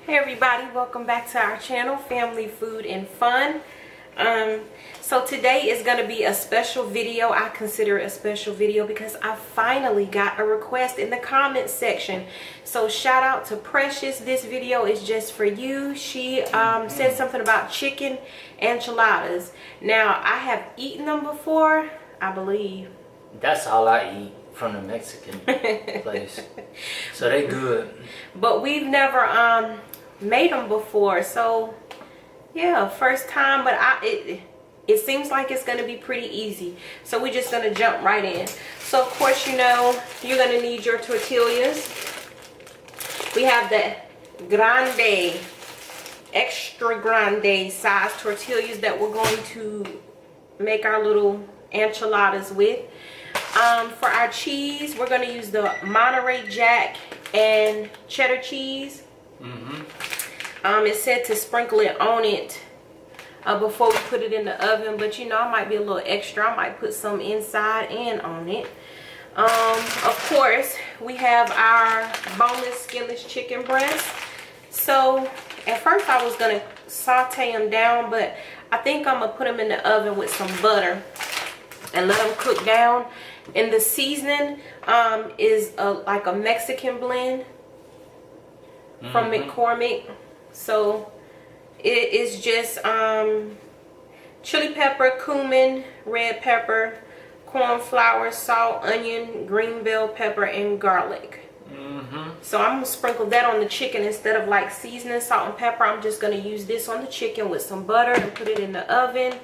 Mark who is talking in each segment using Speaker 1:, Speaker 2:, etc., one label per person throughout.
Speaker 1: Hey everybody, welcome back to our channel, Family Food and Fun. So today is going to be a special video. I consider it a special video because I finally got a request in the comment section. So shout out to Precious. This video is just for you. She said something about chicken enchiladas. Now I have eaten them before, I believe.
Speaker 2: That's all I eat from the Mexican place. So they good.
Speaker 1: But we've never made them before. So yeah, first time, but it seems like it's going to be pretty easy. So we're just going to jump right in. So of course, you know, you're going to need your tortillas. We have the grande, extra grande size tortillas that we're going to make our little enchiladas with. For our cheese, we're going to use the Monterey Jack and cheddar cheese. It said to sprinkle it on it before we put it in the oven, but you know, I might be a little extra. I might put some inside and on it. Of course, we have our boneless, skinless chicken breast. So at first I was going to saute them down, but I think I'm going to put them in the oven with some butter and let them cook down. And the seasoning is like a Mexican blend from McCormick. So it is just chili pepper, cumin, red pepper, corn flour, salt, onion, green bell pepper, and garlic. So I'm gonna sprinkle that on the chicken instead of like seasoning, salt and pepper. I'm just gonna use this on the chicken with some butter and put it in the oven.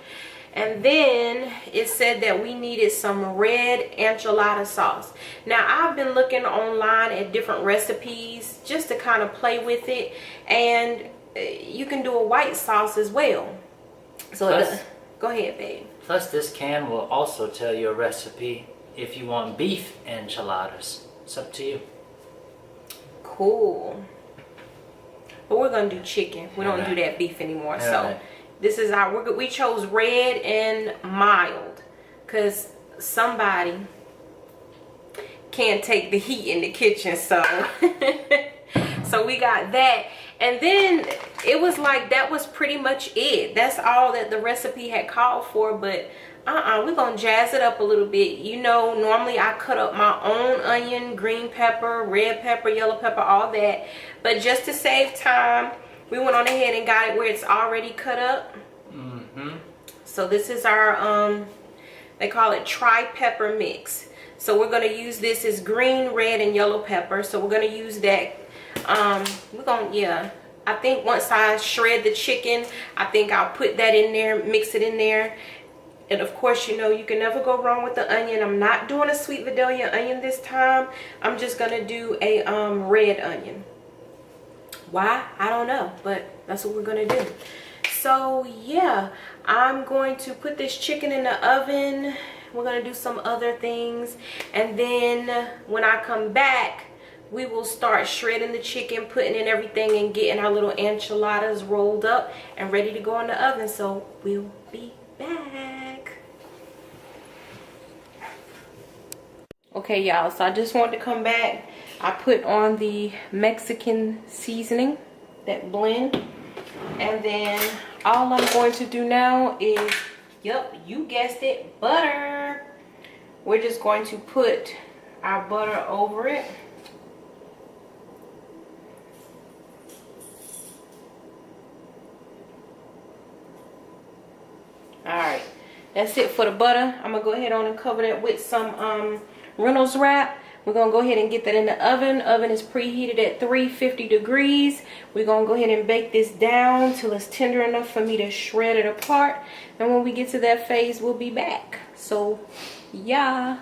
Speaker 1: And then it said that we needed some red enchilada sauce. Now I've been looking online at different recipes just to kind of play with it, and you can do a white sauce as well. So go ahead, babe.
Speaker 2: Plus this can will also tell you a recipe if you want beef enchiladas. It's up to you.
Speaker 1: Cool. But we're gonna do chicken. We don't do that beef anymore. So this is our, we chose red and mild because somebody can't take the heat in the kitchen. So so we got that. And then it was like that was pretty much it. That's all that the recipe had called for. But we're gonna jazz it up a little bit. You know, normally I cut up my own onion, green pepper, red pepper, yellow pepper, all that. But just to save time, we went on ahead and got it where it's already cut up. So this is our they call it tri-pepper mix. So we're going to use this as green, red, and yellow pepper. So we're going to use that. We're going to, yeah, I think once I shred the chicken, I think I'll put that in there, mix it in there. And of course, you know, you can never go wrong with the onion. I'm not doing a sweet Vidalia onion this time. I'm just going to do a red onion. Why? I don't know, but that's what we're going to do. So yeah, I'm going to put this chicken in the oven. We're going to do some other things. And then when I come back, we will start shredding the chicken, putting in everything, and getting our little enchiladas rolled up and ready to go in the oven. So we'll be back. Okay, y'all, so I just wanted to come back. I put on the Mexican seasoning, that blend. And then all I'm going to do now is, yep, you guessed it, butter. We're just going to put our butter over it. Alright, that's it for the butter. I'm going to go ahead on and cover that with some Reynolds wrap. We're going to go ahead and get that in the oven. Oven is preheated at 350 degrees. We're going to go ahead and bake this down till it's tender enough for me to shred it apart. And when we get to that phase, we'll be back. So, yeah.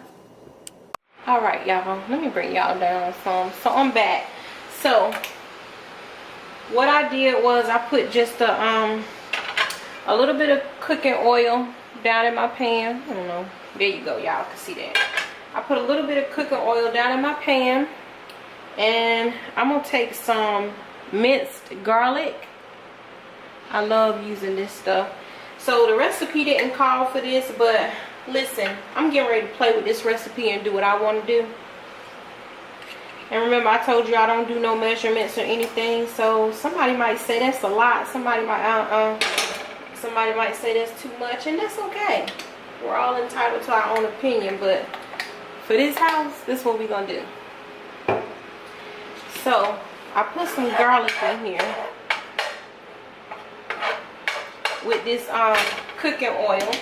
Speaker 1: Alright, y'all. Let me bring y'all down some. So, I'm back. So, what I did was I put just a little bit of cooking oil down in my pan. I don't know. There you go. Y'all can see that. I put a little bit of cooking oil down in my pan, and I'm going to take some minced garlic. I love using this stuff. So the recipe didn't call for this, but listen, I'm getting ready to play with this recipe and do what I want to do. And remember, I told you I don't do no measurements or anything. So somebody might say that's a lot. Somebody might somebody might say that's too much, and that's okay. We're all entitled to our own opinion, but for this house, this is what we're gonna do. So I put some garlic in here with this cooking oil,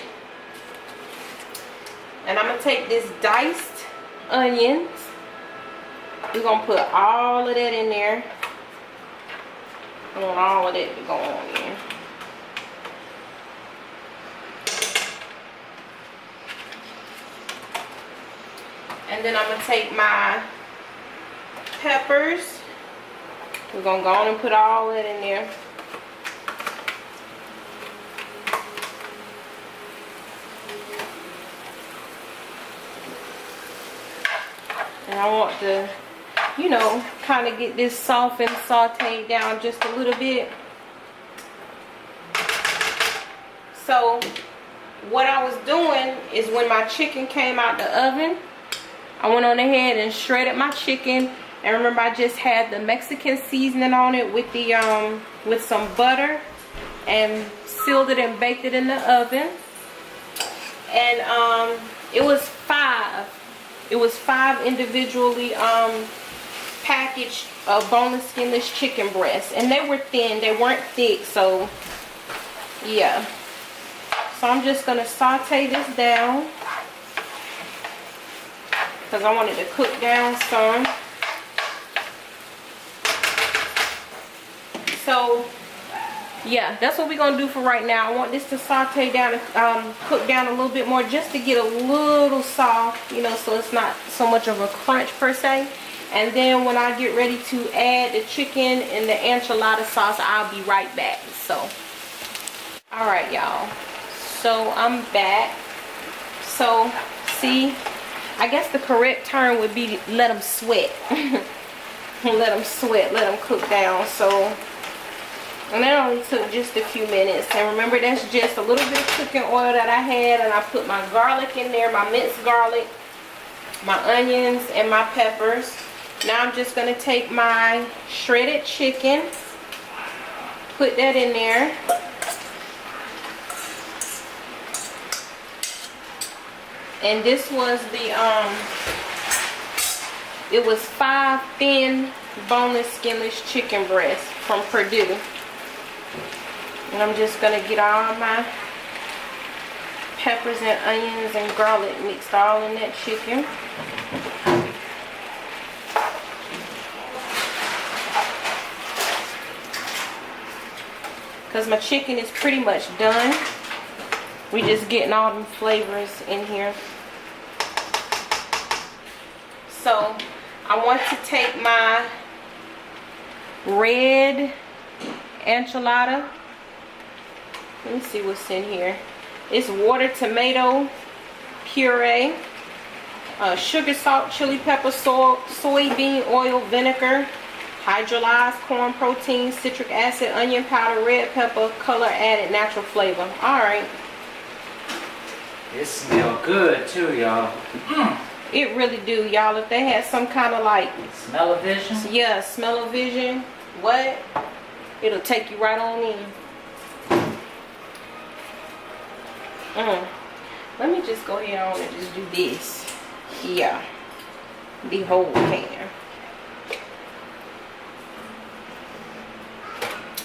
Speaker 1: and I'm gonna take this diced onions. We're gonna put all of that in there. I want all of that to go on in. And then I'm gonna take my peppers. We're gonna go on and put all that in there. And I want to, you know, kind of get this soft and sauteed down just a little bit. So what I was doing is when my chicken came out the oven, I went on ahead and shredded my chicken. And remember, I just had the Mexican seasoning on it with the with some butter, and sealed it and baked it in the oven. And it was five individually packaged boneless skinless chicken breasts, and they were thin, they weren't thick. So yeah, so I'm just gonna saute this down because I wanted to cook down some. So yeah, that's what we're gonna do for right now. I want this to saute down and cook down a little bit more, just to get a little soft, you know, so it's not so much of a crunch per se. And then when I get ready to add the chicken and the enchilada sauce, I'll be right back. So all right, y'all, so I'm back. So see, I guess the correct term would be let them sweat. Let them sweat, let them cook down. So, and that only took just a few minutes. And remember, that's just a little bit of cooking oil that I had, and I put my garlic in there, my minced garlic, my onions, and my peppers. Now I'm just going to take my shredded chicken, put that in there. And this was the it was 5 thin boneless skinless chicken breasts from Purdue. And I'm just gonna get all my peppers and onions and garlic mixed all in that chicken. Because my chicken is pretty much done. We just getting all them flavors in here. So I want to take my red enchilada. Let me see what's in here. It's water, tomato puree, sugar, salt, chili pepper, soybean oil, vinegar, hydrolyzed corn protein, citric acid, onion powder, red pepper, color added, natural flavor. Alright.
Speaker 2: It smells good too, y'all.
Speaker 1: It really do, y'all. If they had some kind of like
Speaker 2: smell-o-vision.
Speaker 1: Yeah, smell-o-vision. What? It'll take you right on in. Let me just go ahead on and just do this. Yeah, the whole can.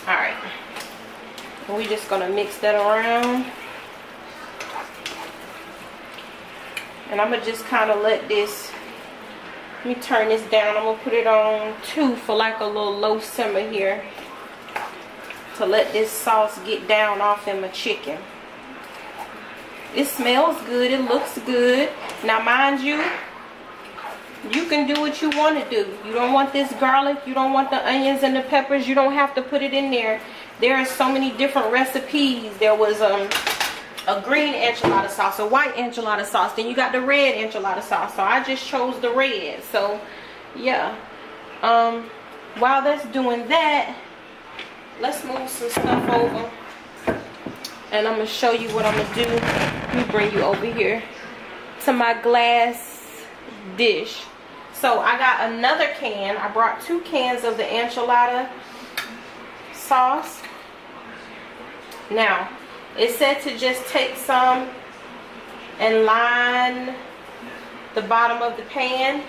Speaker 1: All right. And we just gonna mix that around. And I'm gonna just kind of let this, let me turn this down. I'm gonna put it on 2 for like a little low simmer here, to let this sauce get down off in my chicken. It smells good, it looks good. Now mind you, you can do what you want to do. You don't want this garlic, you don't want the onions and the peppers, you don't have to put it in there. There are so many different recipes. There was a green enchilada sauce, a white enchilada sauce, then you got the red enchilada sauce. So I just chose the red. So yeah, while that's doing that, let's move some stuff over, and I'm gonna show you what I'm gonna do. Let me bring you over here to my glass dish. So I got another can. I brought 2 cans of the enchilada sauce. Now, it said to just take some and line the bottom of the pan.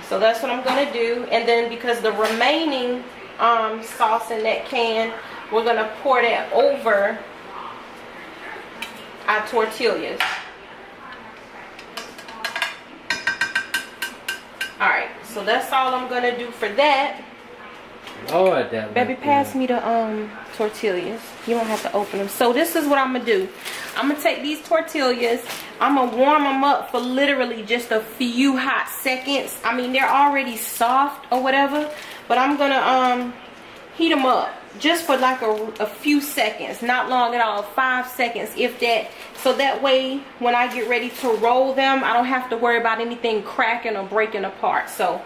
Speaker 1: So that's what I'm gonna do. And then because the remaining sauce in that can, we're gonna pour that over our tortillas. Alright, so that's all I'm gonna do for that.
Speaker 2: Lord, that
Speaker 1: Baby, pass me the tortillas. You don't have to open them. So this is what I'm gonna do. I'm gonna take these tortillas. I'm gonna warm them up for literally just a few hot seconds. I mean, they're already soft or whatever, but I'm gonna heat them up just for like a few seconds, not long at all, 5 seconds if that, so that way when I get ready to roll them, I don't have to worry about anything cracking or breaking apart. So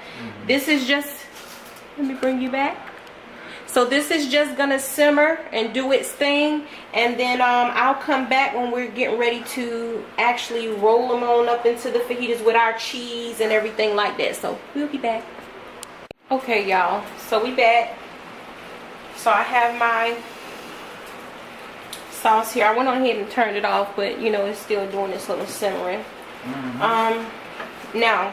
Speaker 1: this is just, let me bring you back. So this is just gonna simmer and do its thing, and then I'll come back when we're getting ready to actually roll them on up into the fajitas with our cheese and everything like that. So we'll be back. Okay, y'all, so we back. So I have my sauce here. I went on ahead and turned it off, but you know, it's still doing this little simmering. Now,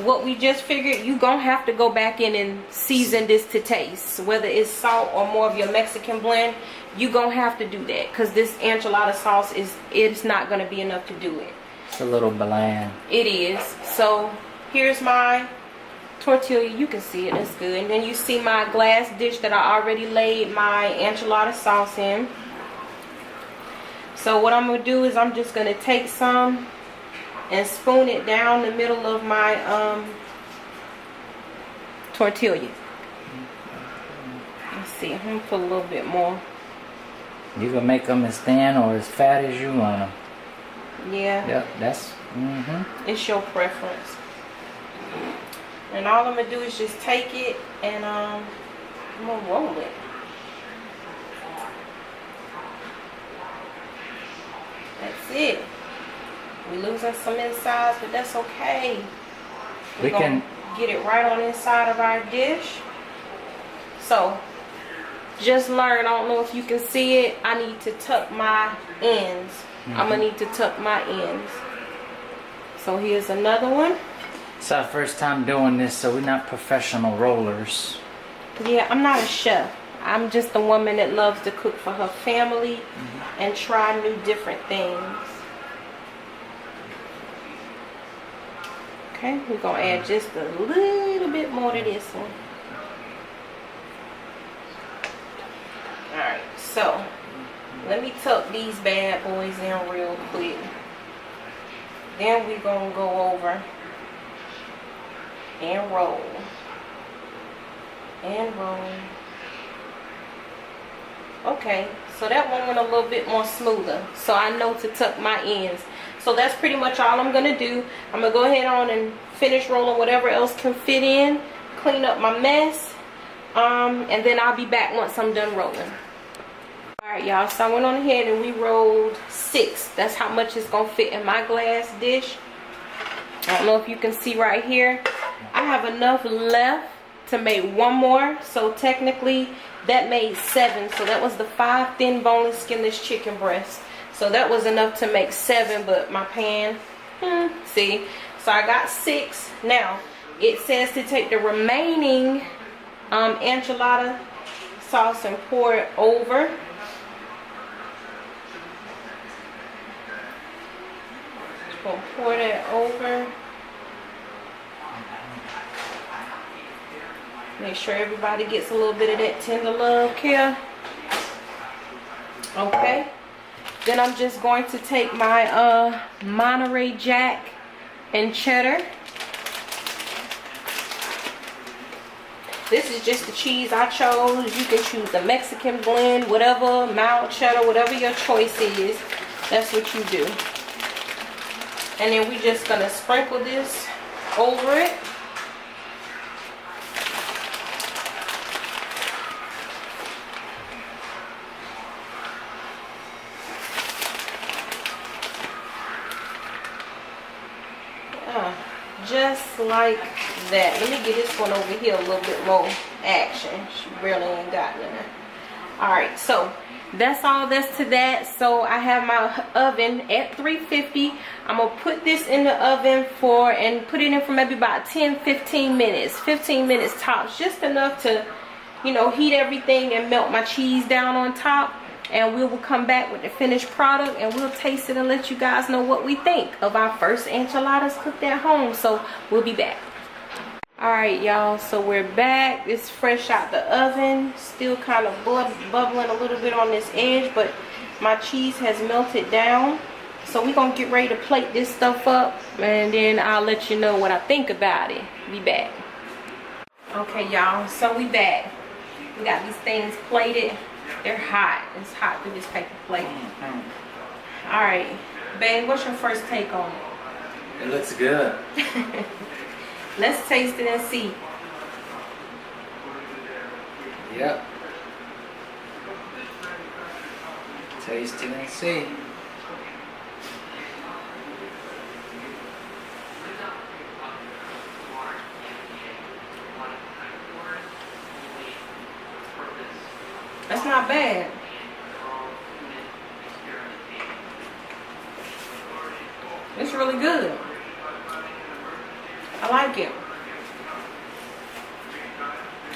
Speaker 1: what we just figured, you gonna have to go back in and season this to taste. Whether it's salt or more of your Mexican blend, you gonna have to do that, because this enchilada sauce it's not gonna be enough to do it.
Speaker 2: It's a little bland.
Speaker 1: It is. So here's my tortilla. You can see it, it's good. And then you see my glass dish that I already laid my enchilada sauce in. So what I'm gonna do is I'm just gonna take some and spoon it down the middle of my tortilla. Let's see, I'm gonna put a little bit more.
Speaker 2: You can make them as thin or as fat as you want them.
Speaker 1: Yeah.
Speaker 2: Yep, that's
Speaker 1: It's your preference. And all I'm gonna do is just take it and I'm gonna roll it. That's it. We're losing some insides, but that's okay.
Speaker 2: We can
Speaker 1: get it right on inside of our dish. So just learn, I don't know if you can see it, I need to tuck my ends. I'm gonna need to tuck my ends. So here's another one.
Speaker 2: It's our first time doing this, so we're not professional rollers.
Speaker 1: Yeah, I'm not a chef. I'm just a woman that loves to cook for her family and try new different things. Okay, we're gonna add just a little bit more to this one. Alright, so let me tuck these bad boys in real quick. Then we're gonna go over and roll. And roll. Okay, so that one went a little bit more smoother. So I know to tuck my ends. So that's pretty much all I'm gonna do. I'm gonna go ahead on and finish rolling whatever else can fit in, clean up my mess, and then I'll be back once I'm done rolling. Alright y'all, so I went on ahead and we rolled 6. That's how much it's gonna fit in my glass dish. I don't know if you can see right here. I have enough left to make one more, so technically that made 7. So that was the 5 thin boneless skinless chicken breasts. So that was enough to make 7, but my pan, see, so I got 6. Now it says to take the remaining enchilada sauce and pour it over. Just gonna pour that over. Make sure everybody gets a little bit of that tender love care. Okay. Then I'm just going to take my Monterey Jack and cheddar. This is just the cheese I chose. You can choose the Mexican blend, whatever, mild cheddar, whatever your choice is. That's what you do. And then we're just gonna sprinkle this over it. just like that. Let me get this one over here a little bit more action. She really ain't got none. Alright, so that's all that's to that. So I have my oven at 350. I'm gonna put this in the oven and put it in for maybe about 10-15 minutes. 15 minutes tops, just enough to, you know, heat everything and melt my cheese down on top. And we will come back with the finished product and we'll taste it and let you guys know what we think of our first enchiladas cooked at home. So we'll be back. Alright y'all, so we're back. It's fresh out the oven. Still kind of bubbling a little bit on this edge, but my cheese has melted down. So we're going to get ready to plate this stuff up and then I'll let you know what I think about it. Be back. Okay y'all, so we back. We got these things plated. They're hot. It's hot through this paper plate. Alright, babe, what's your first take on it?
Speaker 2: It looks good.
Speaker 1: Let's taste it and see.
Speaker 2: Yep. Taste it and see.
Speaker 1: That's not bad. It's really good. I like it.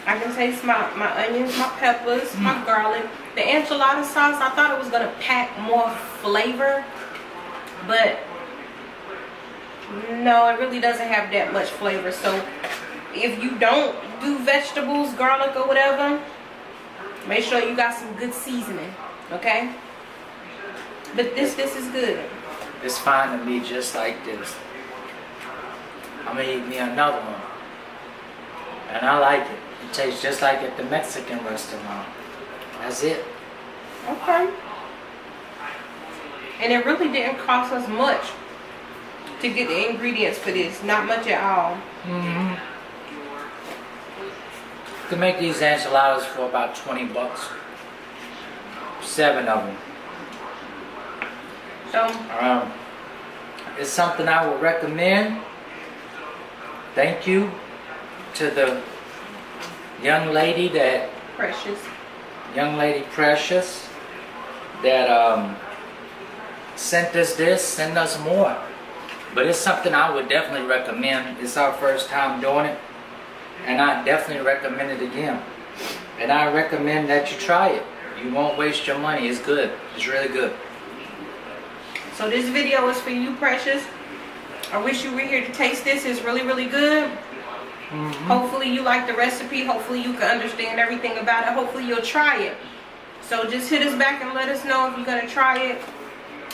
Speaker 1: I can taste my onions, my peppers, my garlic. The enchilada sauce, I thought it was gonna pack more flavor, but no, it really doesn't have that much flavor. So if you don't do vegetables, garlic or whatever, make sure you got some good seasoning, okay? But this is good.
Speaker 2: It's fine to me just like this. I'm gonna eat me another one. And I like it. It tastes just like at the Mexican restaurant. That's it.
Speaker 1: Okay. And it really didn't cost us much to get the ingredients for this. Not much at all.
Speaker 2: Mm-hmm. You can make these enchiladas for about 20 bucks. 7 of them.
Speaker 1: So,
Speaker 2: it's something I would recommend. Thank you to the young lady
Speaker 1: Precious,
Speaker 2: that sent us this, send us more. But it's something I would definitely recommend. It's our first time doing it, and I definitely recommend it again. And I recommend that you try it. You won't waste your money. It's good. It's really good.
Speaker 1: so this video is for you, Precious. I wish you were here to taste this. It's really, really good. Hopefully you like the recipe. Hopefully you can understand everything about it. Hopefully you'll try it. So just hit us back and let us know if you're going to try it.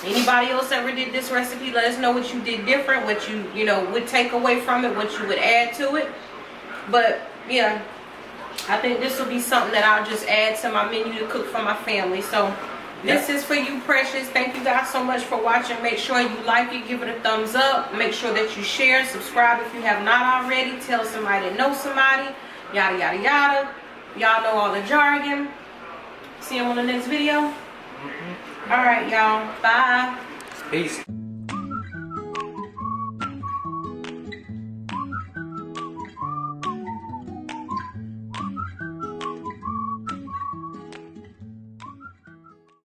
Speaker 1: Anybody else ever did this recipe, let us know what you did different, what you know, would take away from it, what you would add to it. But yeah, I think this will be something that I'll just add to my menu to cook for my family. So this is for you, Precious. Thank you guys so much for watching. Make sure you like it, give it a thumbs up. Make sure that you share and subscribe if you have not already. Tell somebody that knows somebody. Yada, yada, yada. Y'all know all the jargon. See you on the next video. Alright, y'all. Bye.
Speaker 2: Peace.